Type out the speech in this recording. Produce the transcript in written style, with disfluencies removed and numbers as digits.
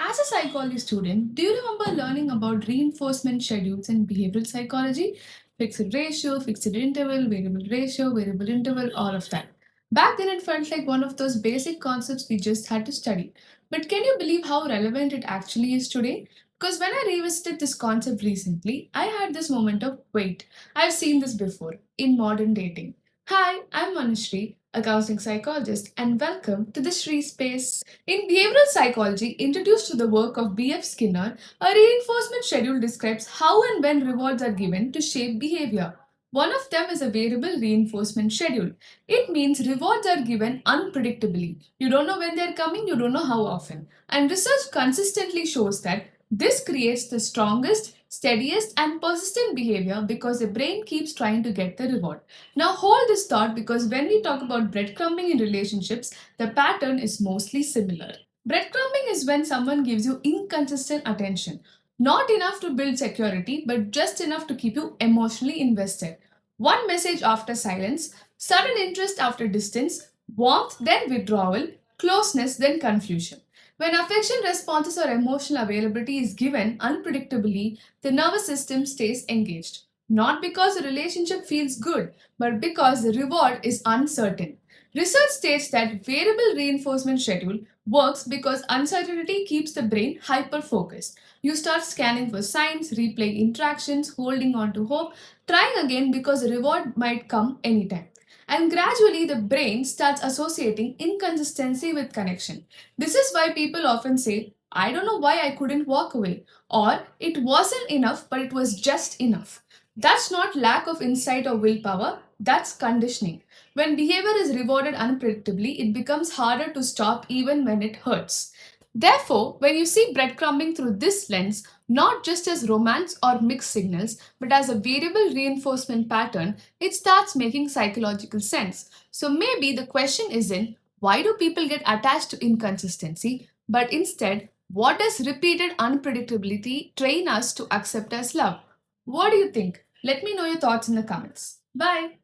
As a psychology student, do you remember learning about reinforcement schedules in behavioral psychology? Fixed ratio, fixed interval, variable interval, all of that. Back then, it felt like one of those basic concepts we just had to study. But can you believe how relevant it actually is today? Because when I revisited this concept recently, I had this moment of wait, I've seen this before in modern dating. Hi, I'm Manushree, a counseling psychologist, and welcome to the Shree Space. In behavioral psychology, introduced to the work of B.F. Skinner, a reinforcement schedule describes how and when rewards are given to shape behavior. One of them is a variable reinforcement schedule. It means rewards are given unpredictably. You don't know when they're coming, you don't know how often. And research consistently shows that this creates the strongest, steadiest, and persistent behavior because the brain keeps trying to get the reward. Now, hold this thought because when we talk about breadcrumbing in relationships, the pattern is mostly similar. Breadcrumbing is when someone gives you inconsistent attention, not enough to build security, but just enough to keep you emotionally invested. One message after silence, sudden interest after distance, warmth then withdrawal, closeness then confusion. When affection responses or emotional availability is given unpredictably, the nervous system stays engaged. Not because the relationship feels good, but because the reward is uncertain. Research states that variable reinforcement schedule works because uncertainty keeps the brain hyper focused. You start scanning for signs, replaying interactions, holding on to hope, trying again because the reward might come anytime. And gradually, the brain starts associating inconsistency with connection. This is why people often say, I don't know why I couldn't walk away, or it wasn't enough, but it was just enough. That's not lack of insight or willpower, that's conditioning. When behavior is rewarded unpredictably, it becomes harder to stop even when it hurts. Therefore, when you see breadcrumbing through this lens, not just as romance or mixed signals, but as a variable reinforcement pattern, it starts making psychological sense. So maybe the question isn't why do people get attached to inconsistency, but instead, what does repeated unpredictability train us to accept as love? What do you think? Let me know your thoughts in the comments. Bye.